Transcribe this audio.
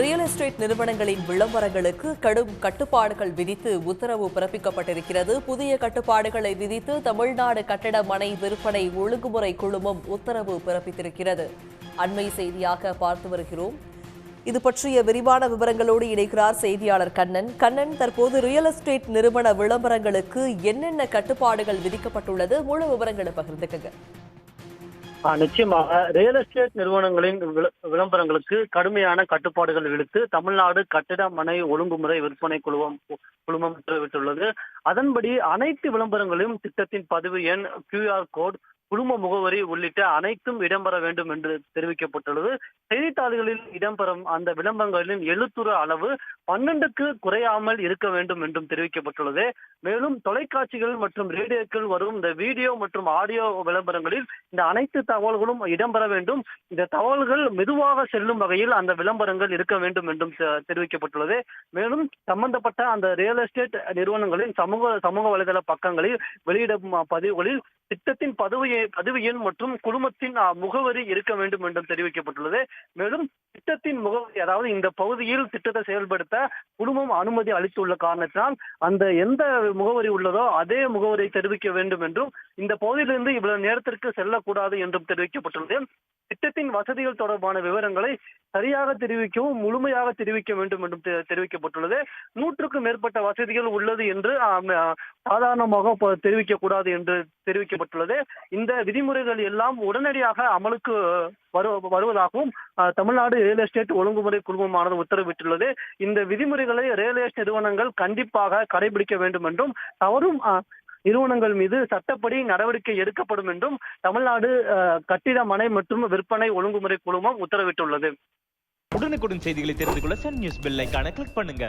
Real estate நிறுவனங்களின் விளம்பரங்களுக்கு கடும் கட்டுப்பாடுகள் விதித்து உத்தரவு பிறப்பிக்கப்பட்டிருக்கிறது. புதிய கட்டுப்பாடுகளை விதித்து தமிழ்நாடு கட்டட மனை விற்பனை ஒழுங்குமுறை குழுமம் உத்தரவு பிறப்பித்திருக்கிறது. அண்மை செய்தியாக பார்த்து வருகிறோம். இது பற்றிய விரிவான விவரங்களோடு இணைக்கிறார் செய்தியாளர் கண்ணன். கண்ணன், தற்போது ரியல் எஸ்டேட் நிறுவன விளம்பரங்களுக்கு என்னென்ன கட்டுப்பாடுகள் விதிக்கப்பட்டுள்ளது? முழு விவரங்களை பகிர்ந்துக்கங்க. நிச்சயமாக ரியல் எஸ்டேட் நிறுவனங்களின் விளம்பரங்களுக்கு கடுமையான கட்டுப்பாடுகள் விடுத்து தமிழ்நாடு கட்டிட மனை ஒழுங்குமுறை விற்பனை குழுமம் உத்தரவிட்டுள்ளது. அதன்படி அனைத்து விளம்பரங்களையும் திட்டத்தின் பதிவு எண், QR கோட், குடும்ப முகவரி உள்ளிட்ட அனைத்தும் இடம்பெற வேண்டும் என்று தெரிவிக்கப்பட்டுள்ளது. செய்தித்தாள்களில் இடம்பெறும் அந்த விளம்பரங்களின் எழுத்துரு அளவு 12க்கு குறையாமல் இருக்க வேண்டும் என்றும் தெரிவிக்கப்பட்டுள்ளது. மேலும் தொலைக்காட்சிகள் மற்றும் ரேடியோக்கள் வரும் இந்த வீடியோ மற்றும் ஆடியோ விளம்பரங்களில் இந்த அனைத்து தகவல்களும் இடம்பெற வேண்டும். இந்த தகவல்கள் மெதுவாக செல்லும் வகையில் அந்த விளம்பரங்கள் இருக்க வேண்டும் என்றும் தெரிவிக்கப்பட்டுள்ளது. மேலும் சம்பந்தப்பட்ட அந்த ரியல் எஸ்டேட் நிறுவனங்களின் சமூக வலைதள பக்கங்களில் வெளியிடும் பதிவுகளில் திட்டத்தின் பதிவு எண் மற்றும் குடும்பத்தின் முகவரி இருக்க வேண்டும் என்றும் தெரிவிக்கப்பட்டுள்ளது. மேலும் திட்டத்தின் முகவரி, அதாவது இந்த பகுதியில் திட்டத்தை செயல்படுத்த குடும்பம் அனுமதி அளித்துள்ள காரணத்தினால் அந்த எந்த முகவரி உள்ளதோ அதே முகவரியை தெரிவிக்க வேண்டும் என்றும், இந்த பகுதியிலிருந்து இவ்வளவு நேரத்திற்கு செல்லக்கூடாது என்றும் தெரிவிக்கப்பட்டுள்ளது. திட்டத்தின் வசதிகள் தொடர்பான விவரங்களை சரியாக தெரிவிக்கவும் முழுமையாக தெரிவிக்க வேண்டும் என்றும் தெரிவிக்கப்பட்டுள்ளது. 100க்கும் மேற்பட்ட வசதிகள் உள்ளது என்று சாதாரணமாக தெரிவிக்க கூடாது என்று தெரிவிக்கப்பட்டுள்ளது. இந்த விதிமுறைகள் எல்லாம் உடனடியாக அமலுக்கு வருவதாகவும் தமிழ்நாடு ரியல் எஸ்டேட் ஒழுங்குமுறை குழுமமானது உத்தரவிட்டுள்ளது. இந்த விதிமுறைகளை ரியல் எஸ்டேட் நிறுவனங்கள் கண்டிப்பாக கடைபிடிக்க வேண்டும் என்றும், தவறும் நிறுவனங்கள் மீது சட்டப்படி நடவடிக்கை எடுக்கப்படும் என்றும் தமிழ்நாடு கட்டிட மனை மற்றும் விற்பனை ஒழுங்குமுறை குழுமம் உத்தரவிட்டுள்ளது. உடனுக்குடன் செய்திகளை தெரிந்து கொள்ள சன் நியூஸ் பெல் ஐகானை கிளிக் பண்ணுங்க.